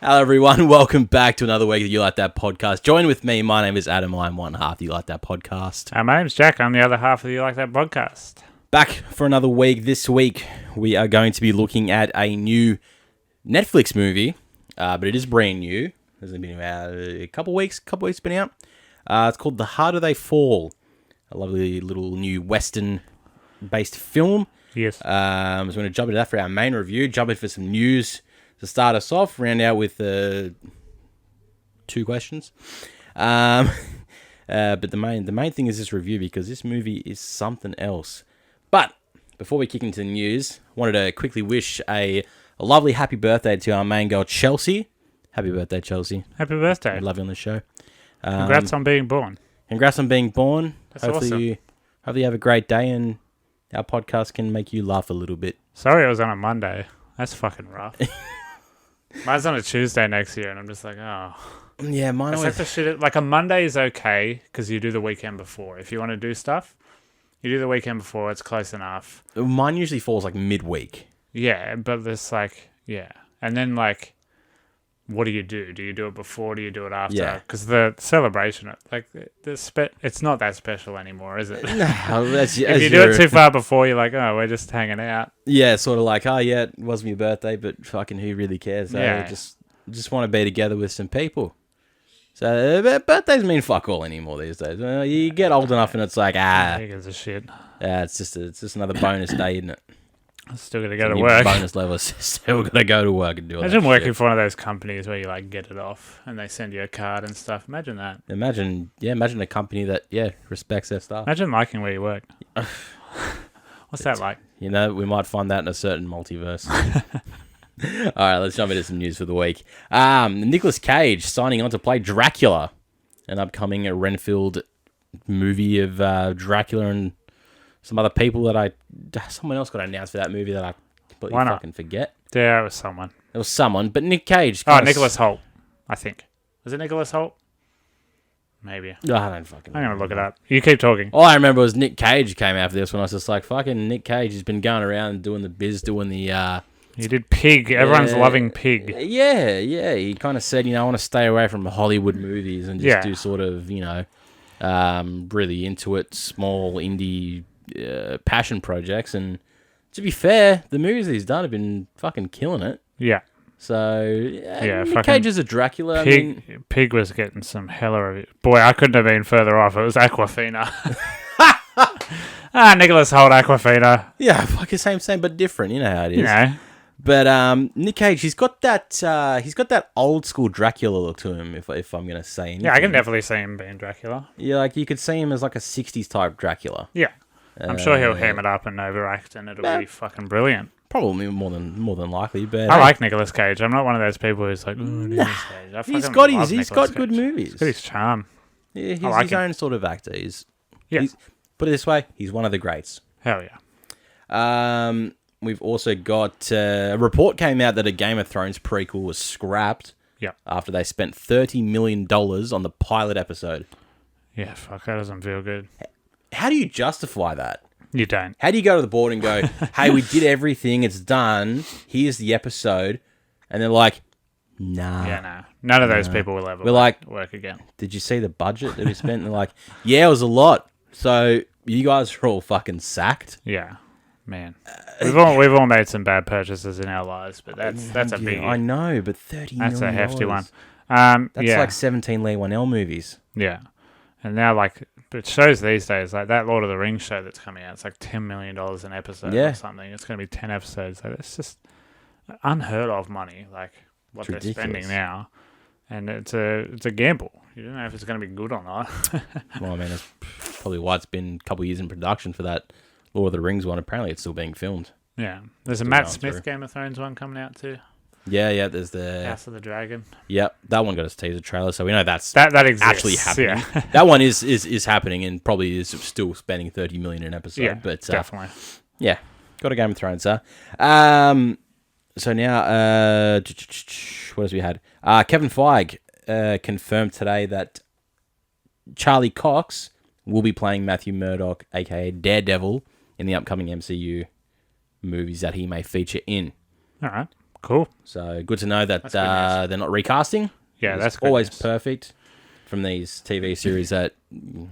Hello, everyone. Welcome back to another week of You Like That podcast. Join with me. My name is Adam. I'm one half of You Like That podcast. My name's Jack. I'm the other half of the You Like That podcast. Back for another week. This week, we are going to be looking at a new Netflix movie, but it is brand new. It's been about a couple weeks been out. It's called The Harder They Fall. A lovely little new Western-based film. Yes. So we're going to jump into that for our main review. Jump in for some news to start us off. Round out with 2 questions. But the main thing is this review, because this movie is something else. But before we kick into the news, I wanted to quickly wish a lovely happy birthday to our main girl, Chelsea. Happy birthday, Chelsea. Happy birthday. We love you on the show. Congrats on being born. Congrats on being born. That's awesome. Hopefully you have a great day and our podcast can make you laugh a little bit. Sorry it was on a Monday. That's fucking rough. Mine's on a Tuesday next year, and I'm just like, oh. Yeah, mine it's always... like the shit. Like a Monday is okay because you do the weekend before. If you want to do stuff, you do the weekend before. It's close enough. Mine usually falls like midweek. Yeah, but there's like, yeah. And then like, what do you do? Do you do it before? Do you do it after? Yeah. Because the celebration, like, it's not that special anymore, is it? No, if you do it too far before, you're like, oh, we're just hanging out. Yeah, sort of like, oh yeah, it was my birthday, but fucking who really cares? Yeah. Just want to be together with some people. So birthdays mean fuck all anymore these days. You get old enough and it's like, Who gives a shit? it's just another bonus day, isn't it? I'm still gonna go to work. Bonus level, still gotta go to work and do all that. Imagine working shit. for one of those companies where you like get it off and they send you a card and stuff. Imagine that. Imagine a company that respects their staff. Imagine liking where you work. What's that like? You know, we might find that in a certain multiverse. All right, let's jump into some news for the week. Nicolas Cage signing on to play Dracula, an upcoming Renfield movie of Dracula and some other people that someone else got announced for that movie that I completely fucking forget. Yeah, it was someone. It was someone, but Nick Cage. Nicholas Hoult, I think. Was it Nicholas Hoult? Maybe. I don't fucking. I'm gonna look it up. You keep talking. All I remember was Nick Cage came out for this when I was just like, fucking Nick Cage has been going around and doing the biz, doing the. He did Pig. Everyone's loving Pig. Yeah. He kind of said, I want to stay away from Hollywood movies and just do sort of, really into it, small indie passion projects. And to be fair, the movies that he's done have been fucking killing it. Yeah. So, Nick Cage is a Dracula. Pig was getting some hella reviews. Boy, I couldn't have been further off. It was Aquafina. Nicholas Hoult, Aquafina. Yeah, fucking same, but different. You know how it is. But Nick Cage, he's got that old school Dracula look to him. If I'm gonna say anything. Yeah, I can definitely see him being Dracula. Yeah, like you could see him as like a '60s type Dracula. Yeah, I'm sure he'll ham it up and overact, and it'll be fucking brilliant. Probably more than likely. But I like Nicolas Cage. I'm not one of those people who's like, Nicolas Cage. He's got good movies. He's got his charm. Yeah, he's his own sort of actor. He's put it this way, he's one of the greats. Hell yeah. We've also got a report came out that a Game of Thrones prequel was scrapped. Yeah. After they spent $30 million on the pilot episode. Yeah, fuck, that doesn't feel good. How do you justify that? You don't. How do you go to the board and go, hey, we did everything, it's done, here's the episode, and they're like, nah. Yeah, no. None of those people will ever work again. Did you see the budget that we spent? And they're like, yeah, it was a lot. So you guys are all fucking sacked. Yeah. Man, we've all made some bad purchases in our lives, but that's a big. I know, but $30 million. That's a hefty one. That's like 17 Lee Whannell movies. Yeah, and now like it shows these days like that Lord of the Rings show that's coming out. It's like $10 million an episode or something. It's going to be 10 episodes. So it's just unheard of money, like what they're spending now, and it's a gamble. You don't know if it's going to be good or not. Well, I mean, that's probably why it's been a couple of years in production for that Lord of the Rings one. Apparently it's still being filmed. Yeah. There's a Matt Smith Game of Thrones one coming out too. Yeah, there's the House of the Dragon. Yep, that one got a teaser trailer, so we know that exists, actually happening. Yeah. That one is happening and probably is still spending $30 million an episode. Yeah, but definitely. Yeah, got a Game of Thrones, huh? So now, what else we had? Kevin Feige confirmed today that Charlie Cox will be playing Matthew Murdock, aka Daredevil, in the upcoming MCU movies that he may feature in. All right, Cool. So good to know that That's good news. they're not recasting. Yeah, It's that's good always news. perfect from these TV series that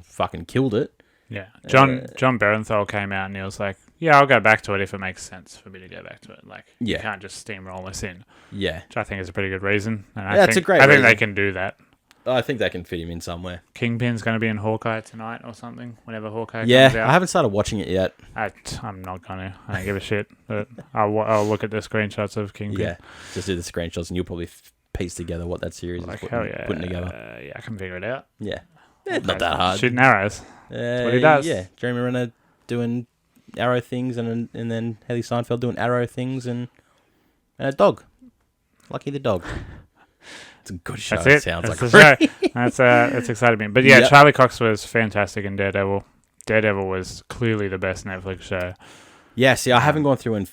fucking killed it. Yeah. John Berenthal came out and he was like, yeah, I'll go back to it if it makes sense for me to go back to it. Like, you can't just steamroll us in. Yeah. Which I think is a pretty good reason. And It's a great I think reason. they can do that. I think they can fit him in somewhere. Kingpin's going to be in Hawkeye tonight or something, whenever Hawkeye comes Yeah, out. I haven't started watching it yet. I'm not going to. I don't give a shit. But I'll look at the screenshots of Kingpin. Yeah, just do the screenshots and you'll probably piece together what that series Like, is hell yeah. putting together. Yeah, I can figure it out. Yeah. Not that hard. Shooting arrows. That's what he does. Yeah, Jeremy Renner doing arrow things and then Haley Steinfeld doing arrow things and a dog. Lucky the dog. It's a good show. That's it. Sounds That's like the show. That's excited me. But yeah, Yep. Charlie Cox was fantastic in Daredevil. Daredevil was clearly the best Netflix show. Yeah, see, I haven't gone through and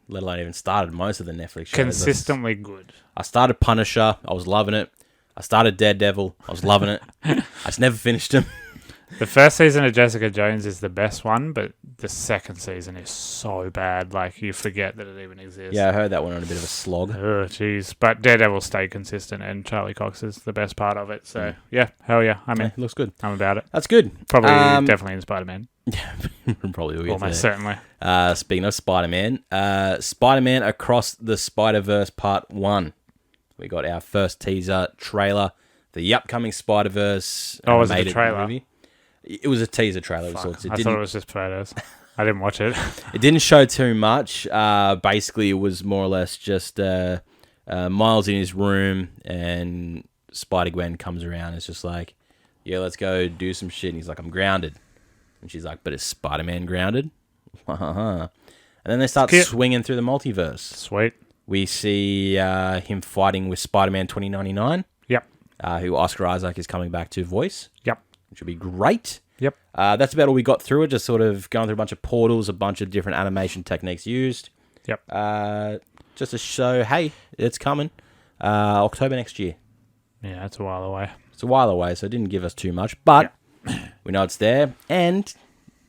let alone even started most of the Netflix shows. Consistently good. I started Punisher. I was loving it. I started Daredevil. I was loving it. I just never finished them. The first season of Jessica Jones is the best one, but the second season is so bad. Like, you forget that it even exists. Yeah, I heard that one on a bit of a slog. Oh, jeez. But Daredevil stayed consistent, and Charlie Cox is the best part of it. So, yeah, hell yeah. I'm in. Yeah, looks good. I'm about it. That's good. Probably definitely in Spider-Man. Yeah, probably will get Almost there. certainly. Speaking of Spider-Man, Spider-Man Across the Spider-Verse Part 1. We got our first teaser trailer. The upcoming Spider-Verse Was it a animated trailer? movie. It was a teaser trailer of sorts. I thought it was just photos. I didn't watch it. It didn't show too much. Basically, it was more or less just Miles in his room and Spider-Gwen comes around. It's just like, yeah, let's go do some shit. And he's like, I'm grounded. And she's like, but is Spider-Man grounded? And then they start swinging through the multiverse. Sweet. We see him fighting with Spider-Man 2099. Yep. Who Oscar Isaac is coming back to voice. Yep. Which would be great. Yep. That's about all we got through it. Just sort of going through a bunch of portals, a bunch of different animation techniques used. Yep. Just to show, hey, it's coming. October next year. Yeah, that's a while away. It's a while away, so it didn't give us too much. But we know it's there. And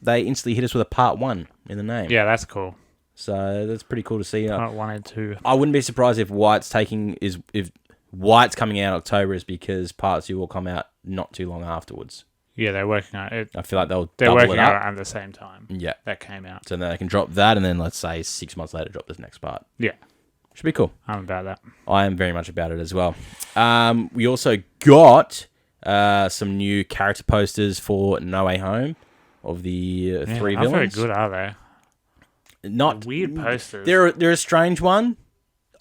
they instantly hit us with a part 1 in the name. Yeah, that's cool. So that's pretty cool to see. Part 1 and 2. I wouldn't be surprised if White's coming out in October is because part 2 will come out not too long afterwards. Yeah, they're working on it. I feel like they're They're double working it up. on it at the same time. Yeah. That came out. So then they can drop that and then let's say 6 months later drop this next part. Yeah. Should be cool. I'm about that. I am very much about it as well. We also got some new character posters for No Way Home of the 3 not villains. very good, are they? Not They're weird posters. They're a strange one,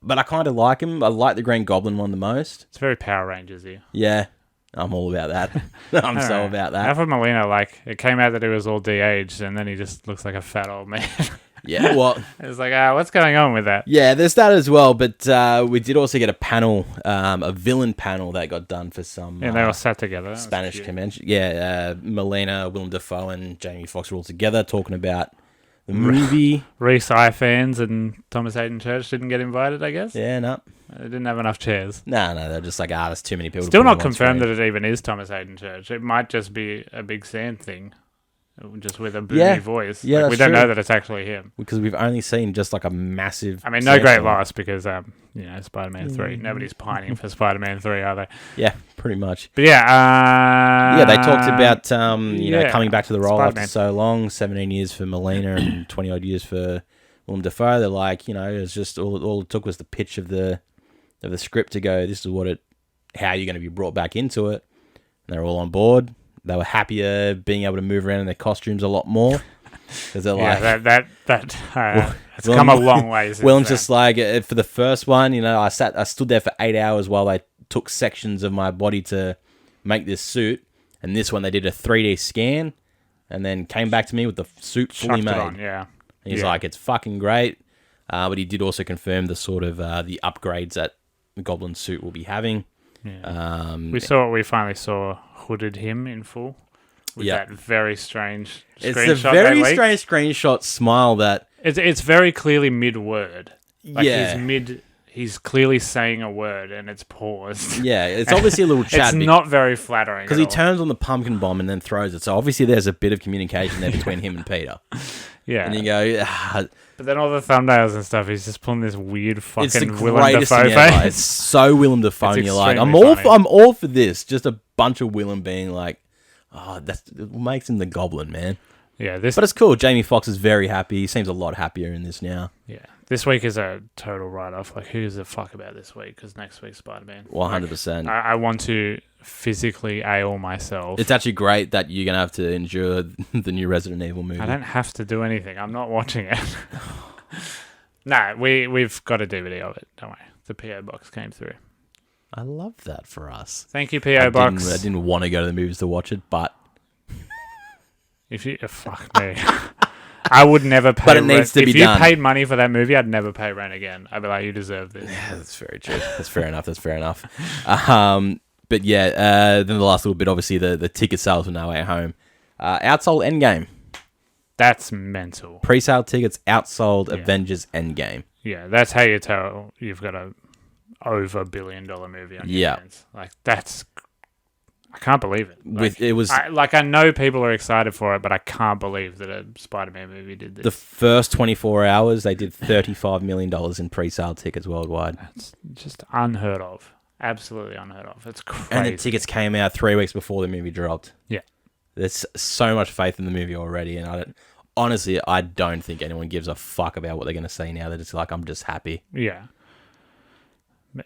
but I kind of like them. I like the Green Goblin one the most. It's very Power Rangers-y. Yeah, I'm all about that. I'm so about that. Alfred Molina, like, it came out that he was all de-aged, and then he just looks like a fat old man. Yeah, well, It's like, what's going on with that? yeah, there's that as well. But we did also get a panel, a villain panel that got done for some. Yeah, they all sat together. That was Spanish cute. convention. Yeah, Molina, Willem Dafoe, and Jamie Foxx were all together talking about the movie. Reese fans and Thomas Hayden Church didn't get invited, I guess. Yeah, no. They didn't have enough chairs. No, they're just like, there's too many people. Still to put not on one confirmed screen. that it even is Thomas Hayden Church. It might just be a Big Sam thing, just with a boomy voice. Yeah, Like, we that's don't know true. that it's actually him. Because we've only seen just like a massive. I mean, no great sample. loss because Spider-Man 3. Nobody's pining for Spider-Man 3, are they? Yeah, pretty much. But yeah, Yeah, they talked about yeah, coming back to the role Spider-Man. after so long, 17 years for Molina and 20 odd years for Willem Dafoe. They're like, it's just all it took was the pitch of the script to go, this is how you're going to be brought back into it. And they're all on board. They were happier being able to move around in their costumes a lot more. Because they're like, it's come a long way since Willem's then. just like, for the first one, I stood there for 8 hours while they took sections of my body to make this suit. And this one, they did a 3D scan and then came back to me with the suit fully Chucked it made. on, yeah. And he's like, it's fucking great. But he did also confirm the sort of the upgrades that the Goblin suit will be having. Yeah. We finally saw hooded him in full with that very strange screenshot. It's a very strange screenshot smile that... It's very clearly mid-word. Like yeah. he's clearly saying a word and it's paused. Yeah, it's obviously a little chat. It's not very flattering. Because he turns on the pumpkin bomb and then throws it. So obviously there's a bit of communication there between him and Peter. Yeah. And you go, but then all the thumbnails and stuff, he's just pulling this weird fucking it's the Willem greatest Dafoe thing ever. face. It's so Willem Dafoe. And you're like, extremely funny. I'm all for this. Just a bunch of Willem being like, it makes him the Goblin, man. Yeah, but it's cool. Jamie Foxx is very happy. He seems a lot happier in this now. Yeah, this week is a total write-off. Like, who gives a fuck about this week? Because next week's Spider-Man. 100%. I want to physically ail myself. It's actually great that you're gonna have to endure the new Resident Evil movie. I don't have to do anything. I'm not watching it. No, we've got a DVD of it. Don't worry. The PO box came through. I love that for us. Thank you, PO box. I didn't want to go to the movies to watch it, but fuck me. I would never pay but it rent. needs to be if you done. paid money for that movie, I'd never pay rent again. I'd be like, you deserve this. Yeah, that's very true. That's fair enough. That's fair enough. But yeah, then the last little bit, obviously, the ticket sales on our way home. Outsold Endgame. That's mental. Pre-sale tickets outsold Avengers Endgame. Yeah, that's how you tell you've got a over $1 billion movie on your hands. Like, that's... I can't believe it. Like, I know people are excited for it, but I can't believe that a Spider-Man movie did this. The first 24 hours, they did $35 million in pre-sale tickets worldwide. That's just unheard of. Absolutely unheard of. It's crazy. And the tickets came out 3 weeks before the movie dropped. Yeah. There's so much faith in the movie already, and I don't think anyone gives a fuck about what they're going to say now that it's like, I'm just happy. Yeah.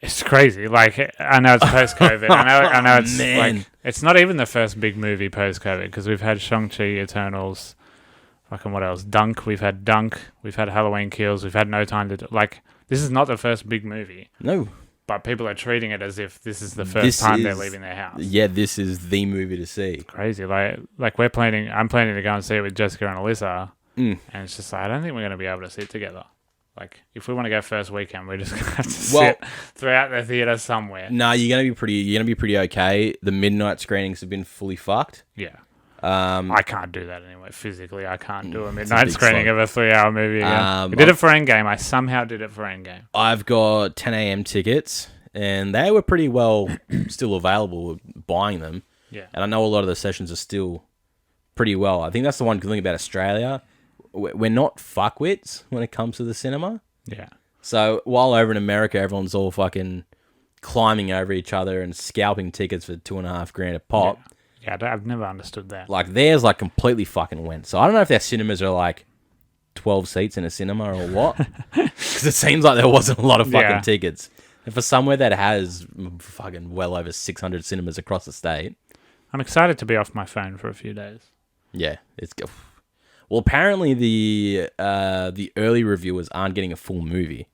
It's crazy. Like, I know it's post-COVID. I know it's like, it's not even the first big movie post-COVID, because we've had Shang-Chi, Eternals, fucking what else? Dunk. We've had Halloween Kills. We've had No Time to... Like, this is not the first big movie. No. But people are treating it as if this is the first time they're leaving their house. Yeah, this is the movie to see. It's crazy. Like I'm planning to go and see it with Jessica and Alyssa. And it's just like, I don't think we're going to be able to sit together. Like, if we want to go first weekend, we're just going to have to sit throughout the theater somewhere. No, you're going to be pretty okay. The midnight screenings have been fully fucked. Yeah. I can't do that anyway. Physically, I can't do a midnight screening slog. of a 3-hour movie again. We did it for Endgame. I somehow did it for Endgame. I've got 10 a.m. tickets, and they were pretty well still available buying them. Yeah. And I know a lot of the sessions are still pretty well. I think that's the one good thing about Australia. We're not fuckwits when it comes to the cinema. Yeah. So while over in America, everyone's all fucking climbing over each other and scalping tickets for $2,500 a pop. Yeah, I've never understood that. Like, theirs like completely fucking went. So I don't know if their cinemas are like 12 seats in a cinema or what. Because it seems like there wasn't a lot of fucking tickets. And for somewhere that has fucking well over 600 cinemas across the state. I'm excited to be off my phone for a few days. Yeah, it's good. Well, apparently the early reviewers aren't getting a full movie.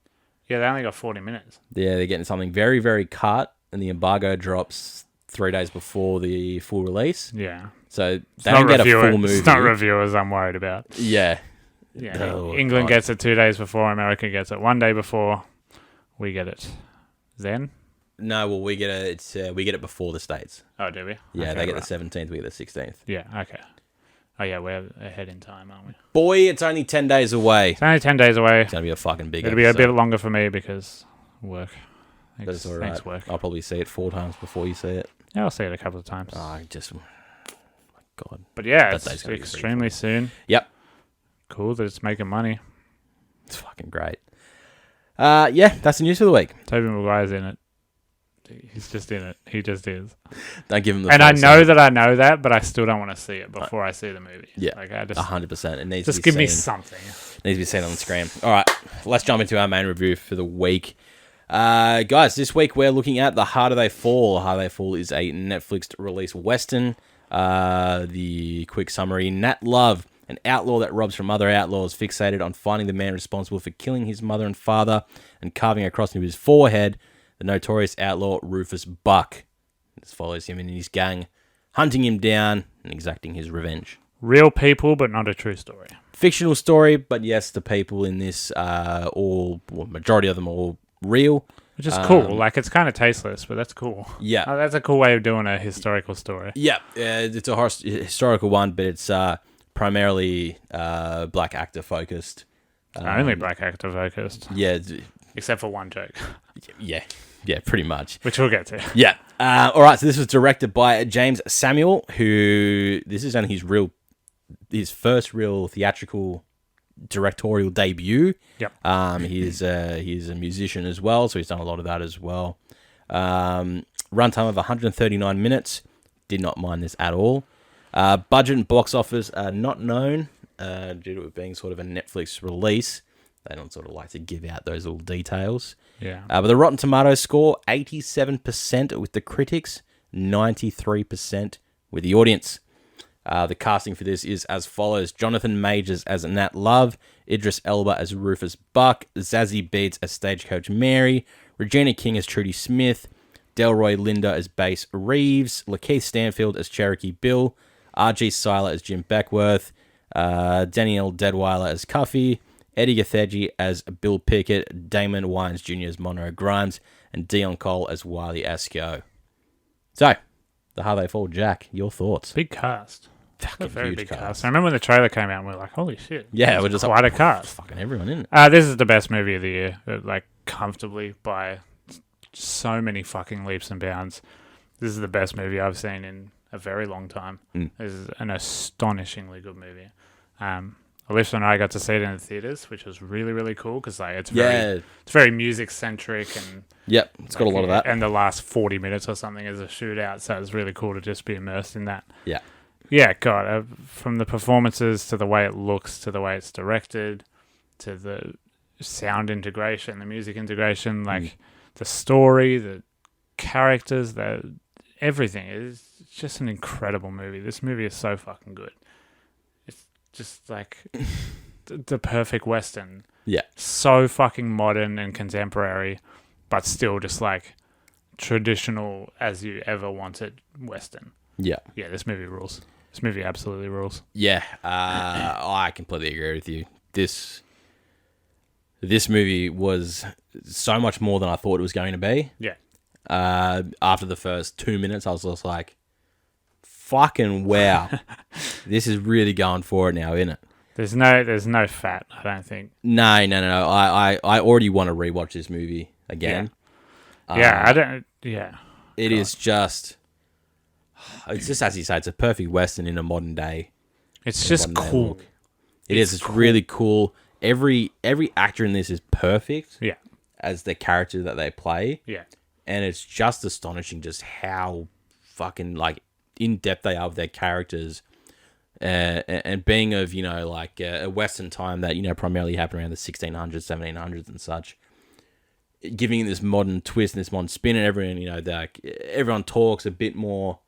Yeah, they only got 40 minutes. Yeah, they're getting something very, very cut, and the embargo drops 3 days before the full release. Yeah. So they don't get a full movie. It's not reviewers I'm worried about. Yeah. Yeah. Oh, England gets it 2 days before. America gets it 1 day before. We get it then. No, well, we get it before the States. Oh, do we? Yeah, okay, they get the 17th, we get the 16th. Yeah, okay. Oh, yeah, we're ahead in time, aren't we? Boy, it's only 10 days away. It's only 10 days away. It's going to be a fucking big It'll be a bit longer for me because work. But it's all right. Thanks, work. I'll probably see it 4 times before you see it. Yeah, I'll see it a couple of times. Oh, my God. But yeah, it's extremely soon. Yep. Cool that it's making money. It's fucking great. Yeah, that's the news for the week. Tobey Maguire's in it. He's just in it. He just is. Don't give him the. And I know that, but I still don't want to see it before I see the movie. Yeah, like I just 100%. It needs just to be give me seen. something. Needs to be seen on the screen. All right, let's jump into our main review for the week, guys. This week we're looking at The Harder They Fall. Harder They Fall is a Netflix release western. The quick summary: Nat Love, an outlaw that robs from other outlaws, fixated on finding the man responsible for killing his mother and father and carving a cross into his forehead. The notorious outlaw Rufus Buck. This follows him and his gang, hunting him down and exacting his revenge. Real people, but not a true story. Fictional story, but yes, the people in this majority of them are all real. Which is cool. Like, it's kind of tasteless, but that's cool. Yeah. That's a cool way of doing a historical story. Yeah, it's a historical one, but it's primarily black actor focused. Only black actor focused. Yeah, except for one joke, Yeah, pretty much. which we'll get to. Yeah. All right. So this was directed by James Samuel, who this is only his first real theatrical directorial debut. Yep. He's a musician as well, so he's done a lot of that as well. Runtime of 139 minutes. Did not mind this at all. Budget and box office are not known due to it being sort of a Netflix release. They don't sort of like to give out those little details. Yeah. But the Rotten Tomatoes score, 87% with the critics, 93% with the audience. The casting for this is as follows. Jonathan Majors as Nat Love, Idris Elba as Rufus Buck, Zazie Beets as Stagecoach Mary, Regina King as Trudy Smith, Delroy Lindo as Bass Reeves, Lakeith Stanfield as Cherokee Bill, R.G. Seiler as Jim Beckworth, Danielle Deadweiler as Cuffy, Eddie Gathegi as Bill Pickett, Damon Wayans Jr. as Monroe Grimes, and Dion Cole as Wiley Askew. So, the How They Fall Jack, your thoughts? Big cast. Fucking Very huge big cast. cast. I remember when the trailer came out and we were like, holy shit. Yeah, we're just quite like, a cast. Fucking everyone in it. This is the best movie of the year, like comfortably by so many fucking leaps and bounds. This is the best movie I've seen in a very long time. This is an astonishingly good movie. Alyssa and I got to see it in the theaters, which was really, really cool because like it's very music centric and yep, it's got a lot of that. And the last 40 minutes or something is a shootout, so it's really cool to just be immersed in that. Yeah. Yeah, God, from the performances to the way it looks to the way it's directed to the sound integration, the music integration, like the story, the characters, everything. It's just an incredible movie. This movie is so fucking good. It's just like the perfect Western. Yeah. So fucking modern and contemporary, but still just like traditional as you ever wanted Western. Yeah. Yeah, this movie rules. This movie absolutely rules. Yeah, I completely agree with you. This movie was so much more than I thought it was going to be. Yeah. After the first 2 minutes, I was just like, fucking wow. This is really going for it now, isn't it? There's no fat, I don't think. No. I already want to rewatch this movie again. Yeah. It is just... It's just, as you say, it's a perfect Western in a modern day. It's just cool. It's cool. Really cool. Every actor in this is perfect. Yeah. As the character that they play. Yeah. And it's just astonishing just how fucking like in depth they are with their characters. And being of, like a Western time that, primarily happened around the 1600s, 1700s and such. Giving it this modern twist and this modern spin, and everyone talks a bit more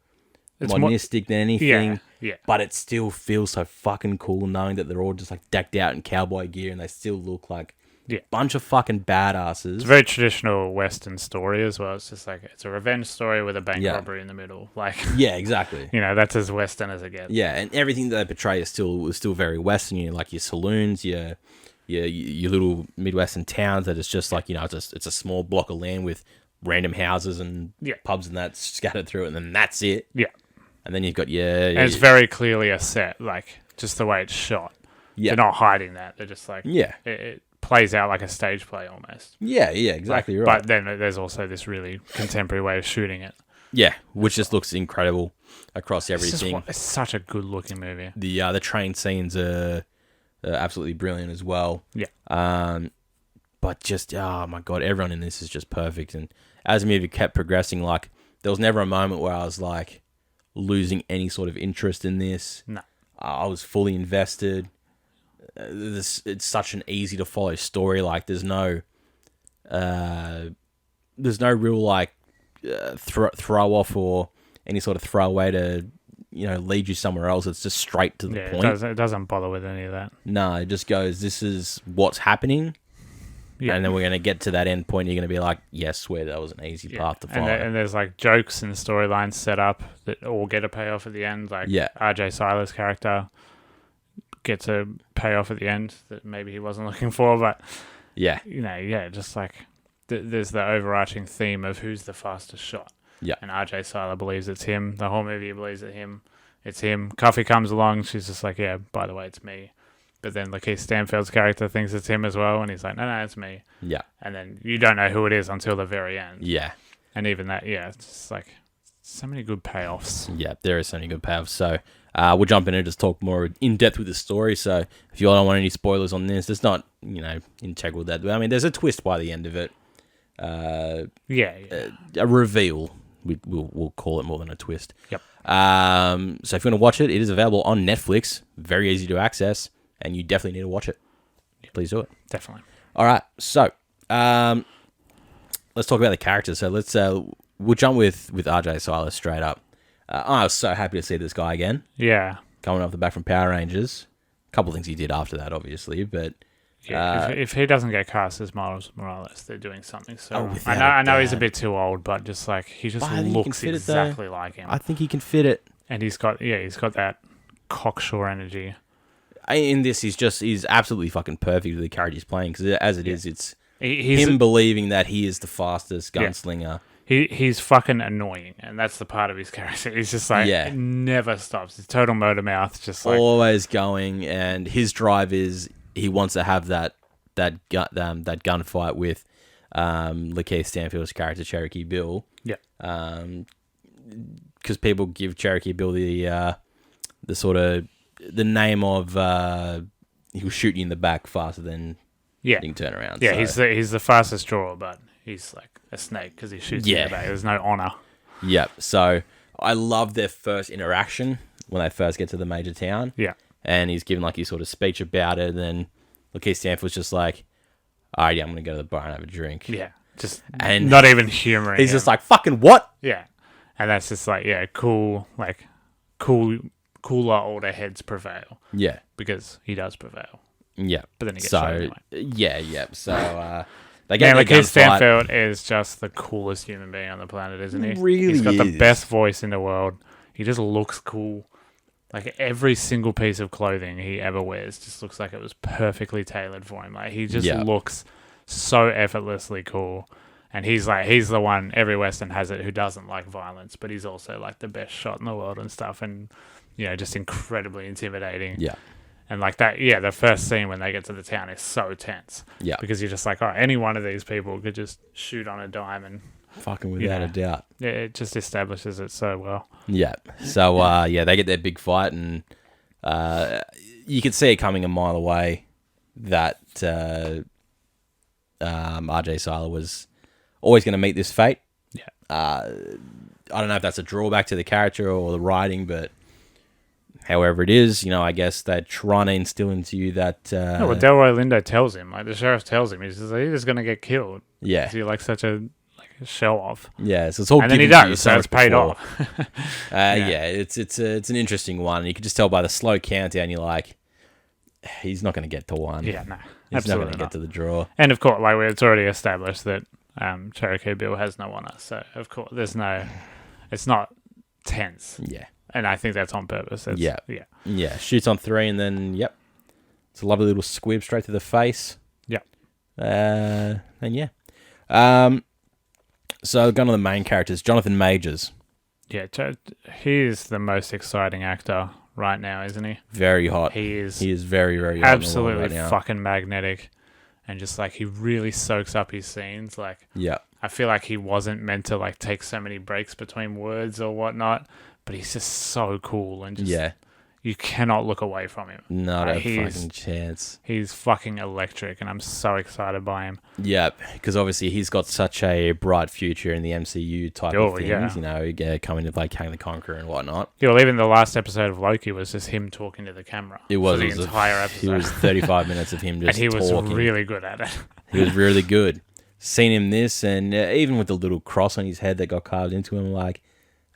modernistic than anything. Yeah. But it still feels so fucking cool knowing that they're all just like decked out in cowboy gear and they still look like a bunch of fucking badasses. It's a very traditional Western story as well. It's just like it's a revenge story with a bank robbery in the middle. Like yeah, exactly. That's as Western as it gets. Yeah, and everything that they portray is still very Western. Like your saloons, your little Midwestern towns that it's just like it's a small block of land with random houses and pubs and that scattered through it, and then that's it. Yeah. And then you've got and it's very clearly a set, like just the way it's shot. Yeah. They're not hiding that. They're just like it plays out like a stage play almost. Yeah, exactly right. But then there's also this really contemporary way of shooting it. Yeah, which just looks incredible across everything. It's such a good looking movie. The train scenes are absolutely brilliant as well. Yeah. But just oh my god, everyone in this is just perfect. And as the movie kept progressing, like there was never a moment where I was like losing any sort of interest in this. No. I was fully invested. It's such an easy to follow story. Like there's no real like throw off or any sort of throwaway to lead you somewhere else. It's just straight to the point. It doesn't bother with any of that. No, it just goes, this is what's happening. Yeah. And then we're going to get to that end point. You're going to be like, yes, swear that was an easy path to follow. And there's like jokes and storylines set up that all get a payoff at the end. Like R.J. Seiler's character gets a payoff at the end that maybe he wasn't looking for. But, just like there's the overarching theme of who's the fastest shot. Yeah. And R.J. Seiler believes it's him. The whole movie believes it's him. Cuffy comes along. She's just like, yeah, by the way, it's me. but then Lakeith Stanfield's character thinks it's him as well, and he's like, no, it's me. Yeah. And then you don't know who it is until the very end. Yeah. And even that, it's just like so many good payoffs. Yeah, there is so many good payoffs. So we'll jump in and just talk more in depth with the story. So if you all don't want any spoilers on this, it's not, integral that. I mean, there's a twist by the end of it. A reveal. We'll call it more than a twist. Yep. So if you want to watch it, it is available on Netflix. Very easy to access, and you definitely need to watch it. Please do it. Definitely. All right. So let's talk about the characters. So we'll jump with RJ Silas straight up. I was so happy to see this guy again. Yeah. Coming off the back from Power Rangers. A couple of things he did after that, obviously, but if he doesn't get cast as Miles Morales, they're doing something. So I know he's a bit too old, but just like he just looks exactly like him. I think he can fit it, and he's got that cocksure energy. In this, he's absolutely fucking perfect with the character he's playing, because as it is, it's he's him believing that he is the fastest gunslinger. He's fucking annoying, and that's the part of his character. He's just like never stops. He's total motor mouth, just like always going. And his drive is he wants to have that gunfight with Lakeith Stanfield's character Cherokee Bill. Yeah. Because people give Cherokee Bill the sort of the name of he'll shoot you in the back faster than you can turn around. Yeah, so. he's the fastest drawer, but he's like a snake because he shoots you in the back. There's no honor. Yep. So I love their first interaction when they first get to the major town. Yeah. And he's giving like his sort of speech about it, and then Lakeith Stanfield's just like, all right, I'm going to go to the bar and have a drink. Yeah. And not even humoring He's him. just like, fucking what? Yeah. And that's just like, cooler older heads prevail. Yeah. Because he does prevail. Yeah. But then he gets shot anyway. Yeah. So, Lakeith Stanfield is just the coolest human being on the planet, isn't he? Really He's got the best voice in the world. He just looks cool. Like, every single piece of clothing he ever wears just looks like it was perfectly tailored for him. Like, he just looks so effortlessly cool. And he's the one, every Western has it, who doesn't like violence, but he's also like the best shot in the world and stuff. And, just incredibly intimidating. Yeah. And like that, the first scene when they get to the town is so tense. Yeah. Because you're just like, all right, any one of these people could just shoot on a dime and... Fucking without a doubt. Yeah, it just establishes it so well. Yeah. So, they get their big fight, and you could see it coming a mile away that RJ Siler was always going to meet this fate. Yeah. I don't know if that's a drawback to the character or the writing, but however it is, I guess they're trying to instill into you that... Delroy Lindo tells him, like the sheriff tells him, he's just going to get killed. Yeah. Because you're like such a show off. Yeah, so it's all. And then he does, so it's paid off. It's an interesting one. You can just tell by the slow countdown. You're like, he's not going to get to one. Yeah, no, he's not going to get to the draw. And of course, it's already established that Cherokee Bill has no honor. So of course, it's not tense. Yeah, and I think that's on purpose. Yeah. Shoots on 3, and then it's a lovely little squib straight to the face. Yeah, So, going on the main characters, Jonathan Majors. Yeah, he's the most exciting actor right now, isn't he? Very hot. He is very, very hot. Absolutely right now. Fucking magnetic. And just like, he really soaks up his scenes. Like, I feel like he wasn't meant to like take so many breaks between words or whatnot, but he's just so cool and just... You cannot look away from him. Not a fucking chance. He's fucking electric, and I'm so excited by him. Yep, because obviously he's got such a bright future in the MCU type of things. Coming to play Kang the Conqueror and whatnot. Yeah, well, even the last episode of Loki was just him talking to the camera. It was the entire episode. It was 35 minutes of him just talking. And he was really good at it. He was really good. Seen him this, and even with the little cross on his head that got carved into him, like...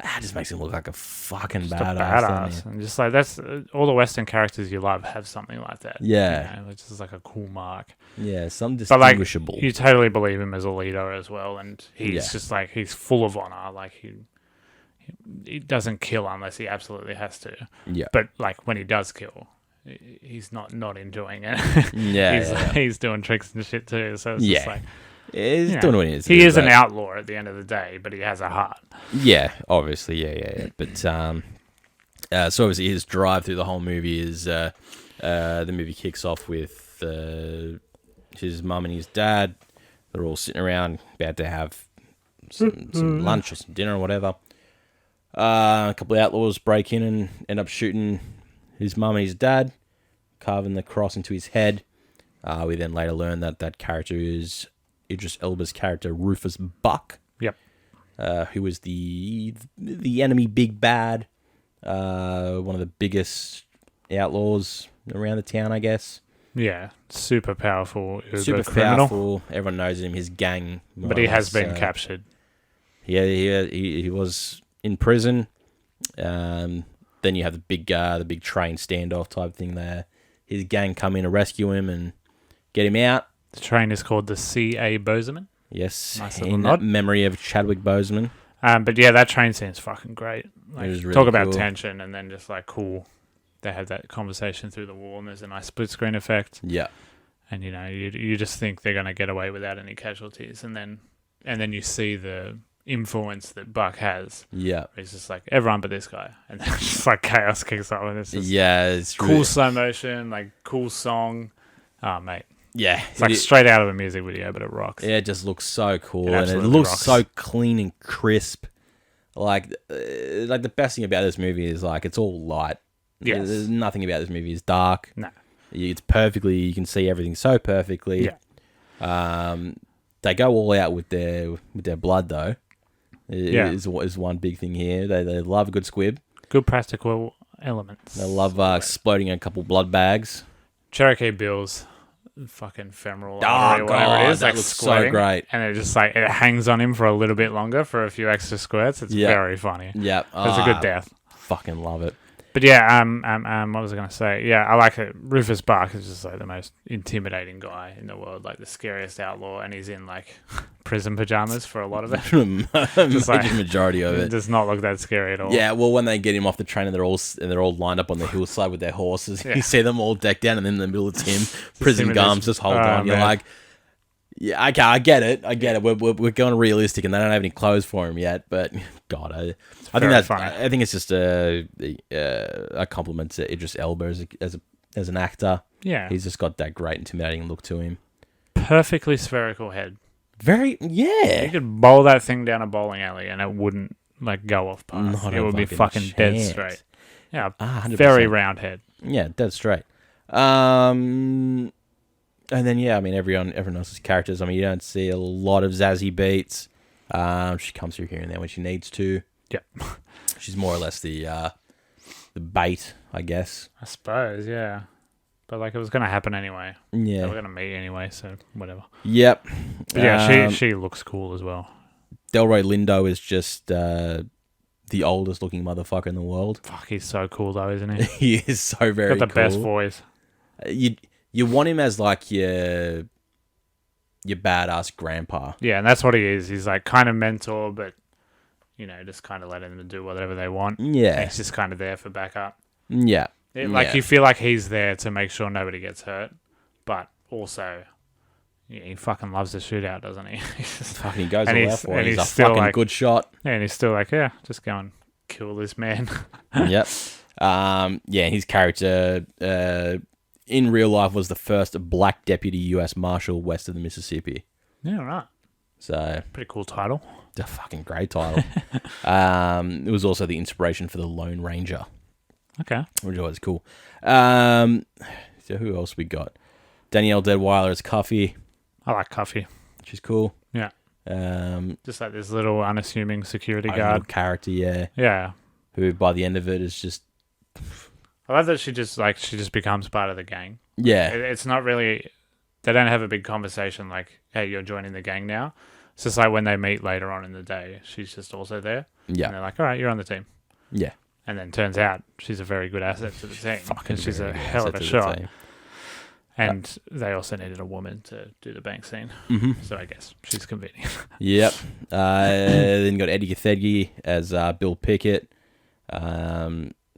it just makes him look like a fucking badass. And just like, that's all the Western characters you love have something like that. Yeah. Which is like a cool mark. Yeah, some distinguishable. But like, you totally believe him as a leader as well. And he's just like, he's full of honor. Like, he doesn't kill unless he absolutely has to. Yeah. But like, when he does kill, he's not enjoying it. He's doing tricks and shit too. So it's just like... he's doing what he is. He is an outlaw at the end of the day, but he has a heart. Yeah, obviously, yeah. But so obviously his drive through the whole movie is The movie kicks off with his mum and his dad. They're all sitting around about to have some lunch or some dinner or whatever. A couple of outlaws break in and end up shooting his mum and his dad, carving the cross into his head. We then later learn that character is Idris Elba's character, Rufus Buck. Yep. Who was the enemy big bad, one of the biggest outlaws around the town, I guess. Yeah, super powerful. Super powerful. Everyone knows him. His gang, but he has been captured. Yeah, he was in prison. Then you have the big train standoff type thing there. His gang come in to rescue him and get him out. The train is called the C.A. Bozeman. Yes, nice in memory of Chadwick Boseman. But yeah, that train scene's fucking great. Like, really talk about cool. tension, and then just like cool. They have that conversation through the wall, and there's a nice split screen effect. Yeah, and you just think they're gonna get away without any casualties, and then you see the influence that Buck has. Yeah, he's just like everyone but this guy, and then just like chaos kicks off, and it's just it's cool really... slow motion, like cool song. Oh mate. Yeah, it's like straight out of a music video, but it rocks. Yeah, it just looks so cool, and it looks so clean and crisp. Like the best thing about this movie is like it's all light. Yes. There's nothing about this movie is dark. No, it's perfectly. You can see everything so perfectly. Yeah. They go all out with their blood though. Is one big thing here. They love a good squib. Good practical elements. They love exploding a couple blood bags. Cherokee Bill's fucking femoral artery, whatever it is, that like looks squirting, so great. And it just like it hangs on him for a little bit longer for a few extra squirts. It's very funny. Yeah, it's a good death. Fucking love it. But yeah, what was I gonna say? Yeah, I like it. Rufus Buck is just like the most intimidating guy in the world, like the scariest outlaw, and he's in like prison pajamas for a lot of it. Just like, majority of it does not look that scary at all. Yeah, well, when they get him off the train and they're all lined up on the hillside with their horses, you see them all decked down, and then in the middle it's him, prison gums, just hold on. You're like, yeah, okay, I get it. We're going realistic, and they don't have any clothes for him yet. But God, I think that's funny. I think it's just a compliment to Idris Elba as an actor. Yeah, he's just got that great intimidating look to him. Perfectly spherical head. Very, yeah. You could bowl that thing down a bowling alley, and it wouldn't like go off path. It would be fucking dead straight. Yeah, 100%. Very round head. Yeah, dead straight. And then, yeah, I mean, everyone else's characters. I mean, you don't see a lot of Zazie Beets. She comes through here and there when she needs to. Yep. She's more or less the bait, I guess. I suppose, yeah. But, like, it was going to happen anyway. Yeah. They were going to meet anyway, so whatever. Yep. But yeah, she looks cool as well. Delroy Lindo is just the oldest-looking motherfucker in the world. Fuck, he's so cool, though, isn't he? He is so very cool. Got the best voice. You want him as like your badass grandpa. Yeah, and that's what he is. He's like kind of mentor, but just kind of letting them do whatever they want. Yeah, and he's just kind of there for backup. Yeah, you feel like he's there to make sure nobody gets hurt, but also, he fucking loves the shootout, doesn't he? Fucking goes all out for it. He's a fucking like, good shot. Yeah, and he's still like, yeah, just go and kill this man. Yep. His character. In real life, was the first black deputy U.S. Marshal west of the Mississippi. Yeah, right. So pretty cool title. A fucking great title. It was also the inspiration for the Lone Ranger. Okay, which was cool. So who else we got? Danielle Deadweiler as Cuffy. I like Cuffy. She's cool. Yeah. Just like this little unassuming security guard character. Yeah. Yeah. Who by the end of it is just. I love that she just becomes part of the gang. Yeah. It's not really... They don't have a big conversation like, hey, you're joining the gang now. It's just like when they meet later on in the day, she's just also there. Yeah. And they're like, all right, you're on the team. Yeah. And then turns out she's a very good asset to the team. Fucking she's a hell of a shot. And they also needed a woman to do the bank scene. Mm-hmm. So I guess she's convenient. Yep. Then you got Eddie Gathegi as Bill Pickett.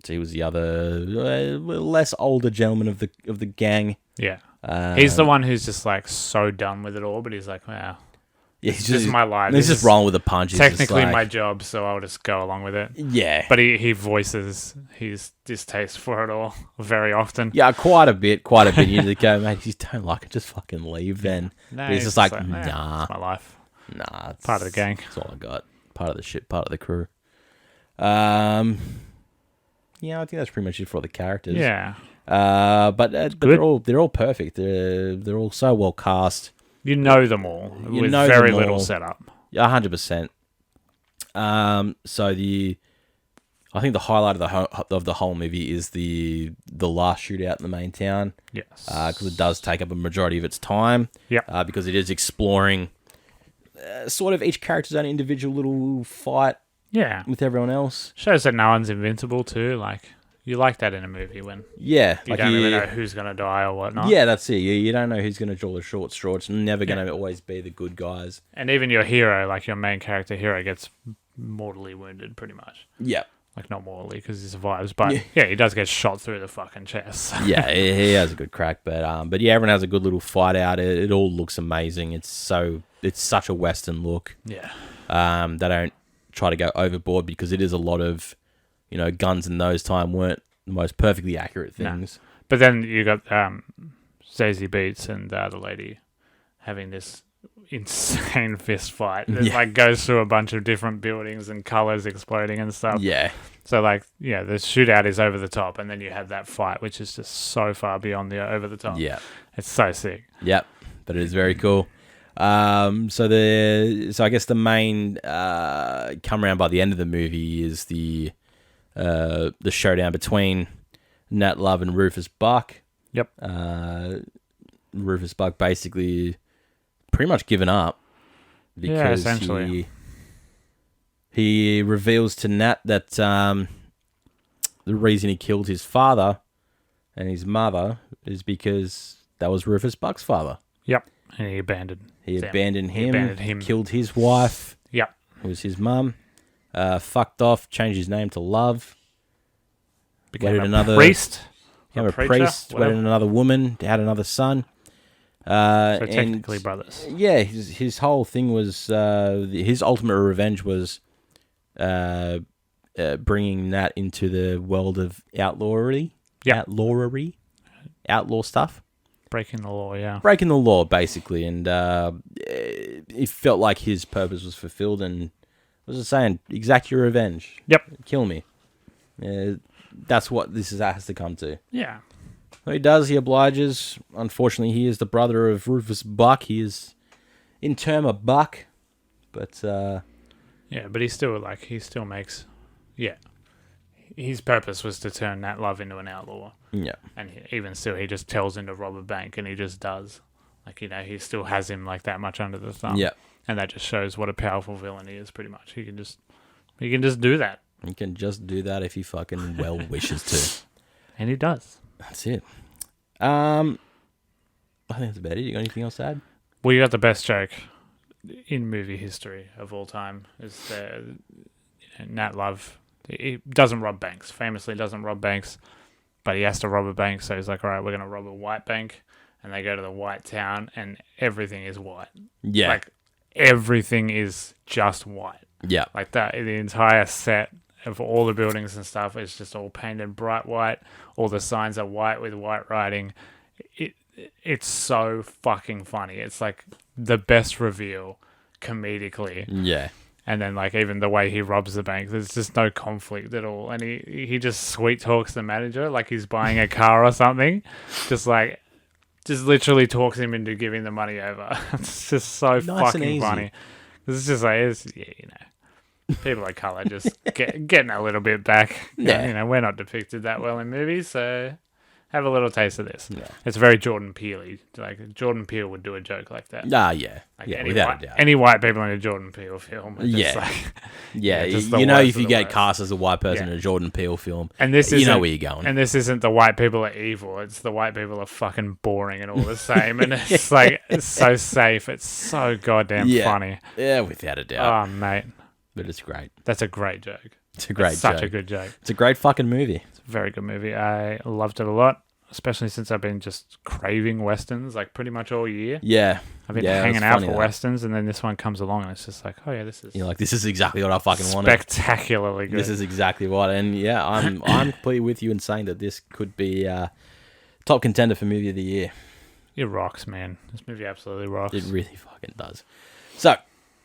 So he was the other less older gentleman of the gang. Yeah. He's the one who's just like so done with it all, but he's like, wow. Yeah, this is my life. He's just rolling with the punches. Technically my job, so I'll just go along with it. Yeah. But he voices his distaste for it all very often. Yeah, quite a bit. You just go, mate, if you don't like it, just fucking leave then. No, but he's just like, nah. It's my life. Nah. It's part of the gang. That's all I got. Part of the shit, part of the crew. Yeah, I think that's pretty much it for all the characters. Yeah. But they're all perfect. They're all so well cast. You know them all with very little setup. Yeah, 100%. So I think the highlight of the whole movie is the last shootout in the main town. Yes. Because it does take up a majority of its time. Yeah. Because it is exploring sort of each character's own individual little fight. Yeah. With everyone else. Shows that no one's invincible too. Like, you like that in a movie when you don't even know who's going to die or whatnot. Yeah, that's it. You don't know who's going to draw the short straw. It's never going to always be the good guys. And even your hero, like your main character hero, gets mortally wounded pretty much. Yeah. Like, not mortally because he survives, but yeah, he does get shot through the fucking chest. Yeah, he has a good crack, but yeah, everyone has a good little fight out. It all looks amazing. It's such a Western look. Yeah. They don't try to go overboard because it is a lot of, guns in those time weren't the most perfectly accurate things. No. But then you got Zazie Beets and the other lady having this insane fist fight that like goes through a bunch of different buildings and colors exploding and stuff. Yeah. So the shootout is over the top, and then you have that fight, which is just so far beyond the over the top. Yeah. It's so sick. Yep. But it is very cool. So I guess the main come around by the end of the movie is the showdown between Nat Love and Rufus Buck. Yep. Rufus Buck basically pretty much given up because essentially he reveals to Nat that the reason he killed his father and his mother is because that was Rufus Buck's father. Yep. And he abandoned him. Killed his wife. Yep. Who was his mum. Fucked off. Changed his name to Love. Became a priest. Became a priest. Wedded another woman. Had another son. So technically brothers. Yeah, his whole thing was his ultimate revenge was bringing Nat into the world of outlawry. Yeah. Outlaw stuff. Breaking the law, yeah. Breaking the law, basically, and it felt like his purpose was fulfilled. And what was it saying? Exact your revenge. Yep. Kill me. That's what has to come to. Yeah. He does. He obliges. Unfortunately, he is the brother of Rufus Buck. He is in term a buck, but yeah, but he still makes his purpose was to turn Nat Love into an outlaw. Yeah. And even still, he just tells him to rob a bank, and he just does. Like, he still has him like that much under the thumb. Yeah. And that just shows what a powerful villain he is, pretty much. He can just do that. He can just do that if he fucking well wishes to. And he does. That's it. I think that's about it. You got anything else to add? Well, you got the best joke in movie history of all time. Is the Nat Love. He doesn't rob banks. Famously doesn't rob banks. But he has to rob a bank, so he's like, all right, we're going to rob a white bank. And they go to the white town, and everything is white. Yeah. Like, everything is just white. Yeah. Like that, the entire set of all the buildings and stuff is just all painted bright white. All the signs are white with white writing. It's so fucking funny. It's like the best reveal comedically. Yeah. And then, like, even the way he robs the bank, there's just no conflict at all. And he just sweet talks the manager like he's buying a car or something. Just literally talks him into giving the money over. It's just so fucking funny. It's just like, people of colour just getting a little bit back. Yeah. We're not depicted that well in movies, so have a little taste of this. Yeah. It's very Jordan Peele-y. Like, Jordan Peele would do a joke like that. Yeah. Like Without a doubt. Any white people in a Jordan Peele film. If you get cast as a white person in a Jordan Peele film, and this you know where you're going. And this isn't the white people are evil. It's the white people are fucking boring and all the same. And it's like, it's so safe. It's so goddamn funny. Yeah, without a doubt. Oh, mate. But it's great. That's a great joke. It's a great joke. Such a good joke. It's a great fucking movie. It's a very good movie. I loved it a lot, especially since I've been just craving Westerns like pretty much all year. Yeah. I've been hanging out for westerns, and then this one comes along, and it's just like, oh yeah, this is. You're like, this is exactly what I fucking wanted. Spectacularly good. This is exactly what, and yeah, I'm completely with you in saying that this could be top contender for movie of the year. It rocks, man. This movie absolutely rocks. It really fucking does. So,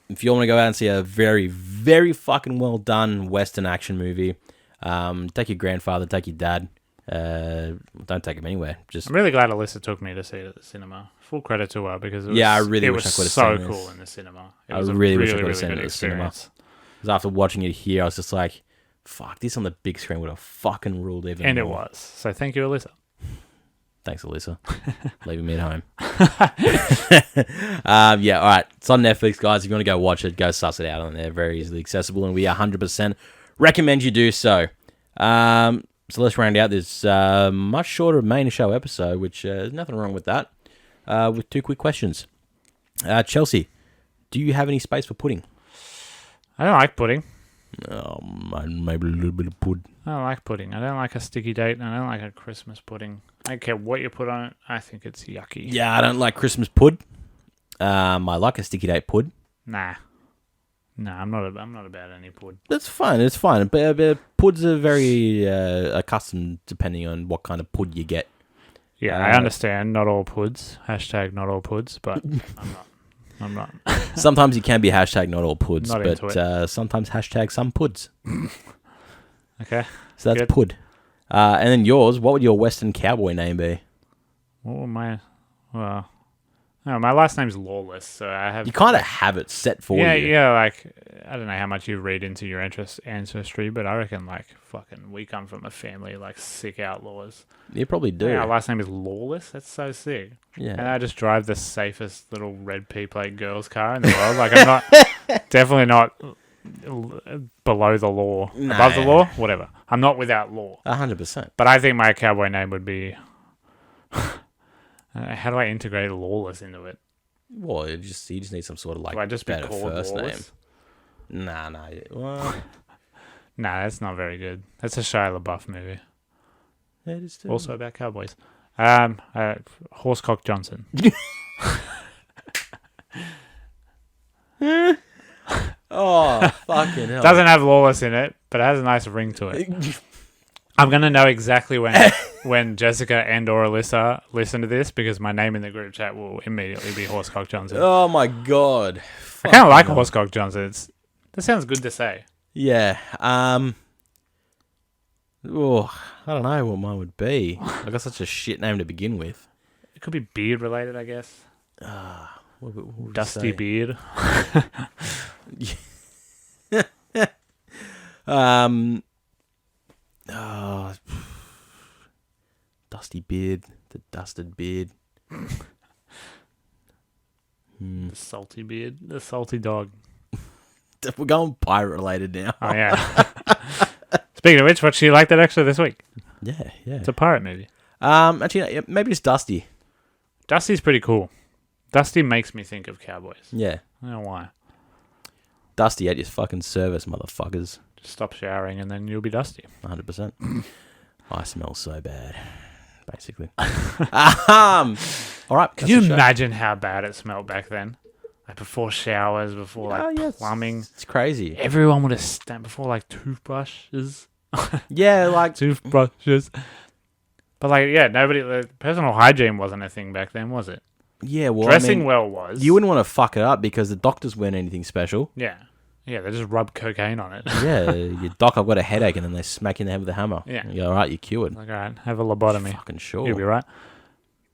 if you want to go out and see a very, very fucking well done western action movie, take your grandfather, take your dad. Don't take him anywhere. I'm really glad Alyssa took me to see it at the cinema. Full credit to her because it was, I really wish I could have so seen cool this. in the cinema. I really wish I could have seen it at the cinema. Because after watching it here, I was just like, fuck, this on the big screen would have fucking ruled even more. And it was. So thank you, Alyssa. Thanks, Alyssa. Leaving me at home. Yeah, all right. It's on Netflix, guys. If you want to go watch it, go suss it out on there. Very easily accessible, and we 100% recommend you do so. So let's round out this much shorter main show episode, which there's nothing wrong with that, with 2 quick questions. Chelsea, do you have any space for pudding? I don't like pudding. Maybe a little bit of pud. I don't like pudding. I don't like a sticky date, and I don't like a Christmas pudding. I don't care what you put on it. I think it's yucky. Yeah, I don't like Christmas pud. I like a sticky date pud. Nah, I'm not about any pud. That's fine. It's fine. But puds are very accustomed depending on what kind of pud you get. Yeah, I understand. Not all puds. Hashtag not all puds. But I'm not. Sometimes you can be hashtag not all puds, Not but sometimes hashtag some puds. Okay. So that's pud. And then yours, what would your Western cowboy name be? What would my... Well... No, my last name's Lawless, so I have... You kind of have it set for you. Yeah, like, I don't know how much you read into your ancestry, but I reckon, like, fucking, we come from a family, like, sick outlaws. You probably do. Yeah, our last name is Lawless. That's so sick. Yeah. And I just drive the safest little red P-plate girl's car in the world. Like, I'm not... definitely not below the law. Nah. Above the law? Whatever. I'm not without law. 100%. But I think my cowboy name would be... how do I integrate Lawless into it? Well, you just need some sort of like do I just be better called first Lawless? name. Nah. Well, Nah, that's not very good. That's a Shia LaBeouf movie. it is too. Also about cowboys. Horsecock Johnson. Oh, fucking hell. Doesn't have Lawless in it, but it has a nice ring to it. I'm going to know exactly when Jessica and or Alyssa listen to this because my name in the group chat will immediately be Horsecock Johnson. Oh, my God. I kind of like Horsecock Johnson. That sounds good to say. Yeah. I don't know what mine would be. I got such a shit name to begin with. It could be beard related, I guess. What would Dusty you say? beard. Dusty beard, the dusted beard. The salty beard. The salty dog. We're going pirate related now. Oh, yeah. Speaking of which, what you like that extra this week? Yeah. It's a pirate movie. Actually, maybe it's Dusty. Dusty's pretty cool. Dusty makes me think of cowboys. Yeah. I don't know why. Dusty at your fucking service, motherfuckers. Just stop showering and then you'll be dusty. 100%. I smell so bad, basically. All right. Can you imagine how bad it smelled back then? Like before showers, before plumbing. It's crazy. Everyone would have stand before like toothbrushes. Yeah, like toothbrushes. But personal hygiene wasn't a thing back then, was it? Yeah, well, dressing well was. You wouldn't want to fuck it up because the doctors weren't anything special. Yeah, they just rub cocaine on it. Yeah, you doc, I've got a headache, and then they smack you in the head with a hammer. Yeah, you go, all right, you're cured. Like, all right, have a lobotomy. Fucking sure, you'll be right.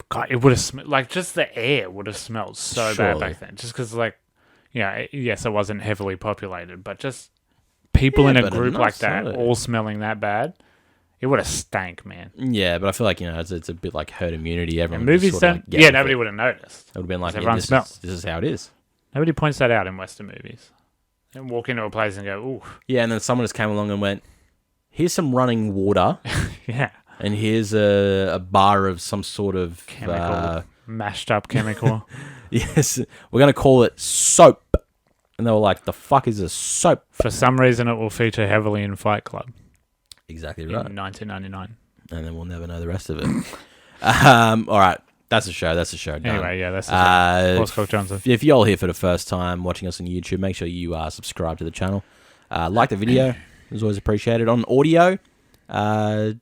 God, it would have smelled like just the air would have smelled so bad back then. Just because, yes, it wasn't heavily populated, but just people in a group like that, all smelling that bad. It would have stank, man. Yeah, but I feel like, it's a bit like herd immunity. Everyone movies don't... Yeah, nobody would have noticed. It would have been like, this is how it is. Nobody points that out in Western movies. They walk into a place and go, ooh. Yeah, and then someone just came along and went, here's some running water. Yeah. And here's a bar of some sort of... chemical. Mashed up chemical. Yes. We're going to call it soap. And they were like, the fuck is a soap? For some reason, it will feature heavily in Fight Club. Exactly right. In 1999. And then we'll never know the rest of it. All right. That's a show. Done. Anyway, yeah, that's the show. Horsecock Johnson. If you're all here for the first time watching us on YouTube, make sure you subscribe to the channel. Like the video. It's always appreciated. On audio,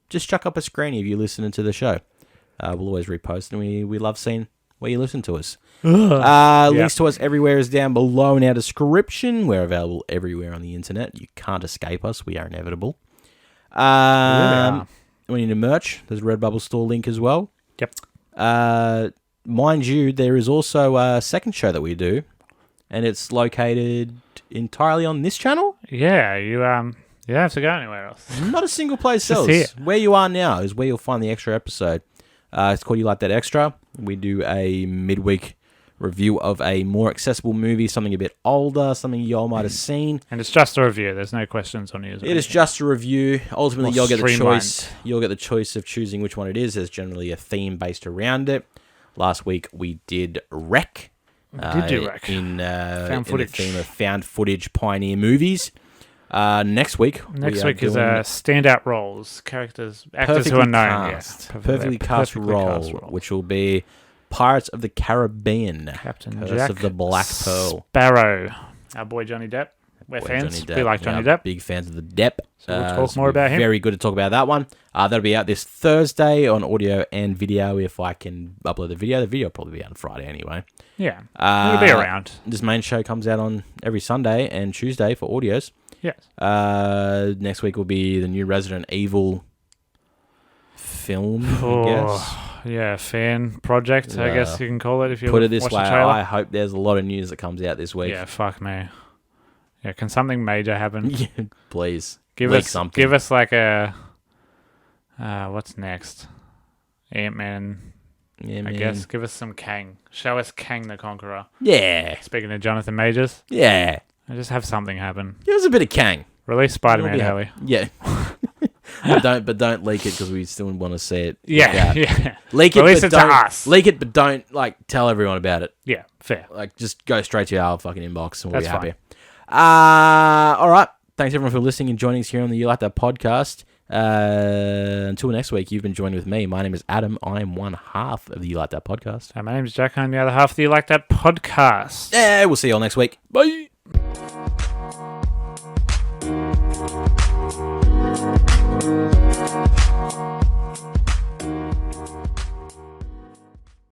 just chuck up a screen if you're listening to the show. We'll always repost, and we love seeing where you listen to us. Links to us everywhere is down below in our description. We're available everywhere on the internet. You can't escape us. We are inevitable. We need a merch. There's a Redbubble store link as well. Yep. Mind you, there is also a second show that we do, and it's located entirely on this channel. Yeah, you don't have to go anywhere else. Not a single place else. Where you are now is where you'll find the extra episode. It's called You Like That Extra. We do a midweek review of a more accessible movie, something a bit older, something y'all might have seen. And it's just a review. There's no questions on yours. It is just a review. Ultimately, you'll get the choice. You'll get the choice of choosing which one it is. There's generally a theme based around it. Last week we did Wreck. Wreck. In the theme of found footage pioneer movies. Next week is standout roles, actors who are known. Cast, perfectly cast role, which will be Pirates of the Caribbean, Captain Curse Jack of the Black Pearl, Sparrow, our boy Johnny Depp. We're fans. We like Johnny Depp. Big fans of the Depp. So we'll talk more about him. Very good to talk about that one. That'll be out this Thursday on audio and video if I can upload the video. The video will probably be out on Friday anyway. Yeah, it'll be around. This main show comes out on every Sunday and Tuesday for audios. Yes. Next week will be the new Resident Evil film, I guess. Yeah, fan project, I guess you can call it if you put it this way. I hope there's a lot of news that comes out this week. Yeah, fuck me. Yeah, can something major happen? Yeah, please. Give us like a what's next? Ant-Man. Yeah, I guess. Give us some Kang. Show us Kang the Conqueror. Yeah. Speaking of Jonathan Majors. Yeah. I just have something happen. Give us a bit of Kang. Release Spider-Man early. Yeah. but don't leak it because we still want to see it. Yeah. Leak it, Release it to us. Leak it, but don't tell everyone about it. Yeah, fair. Just go straight to our fucking inbox and we'll be happy. All right. Thanks everyone for listening and joining us here on the You Like That podcast. Until next week, you've been joined with me. My name is Adam. I am one half of the You Like That podcast. And my name is Jack. I'm the other half of the You Like That podcast. Yeah, we'll see you all next week. Bye.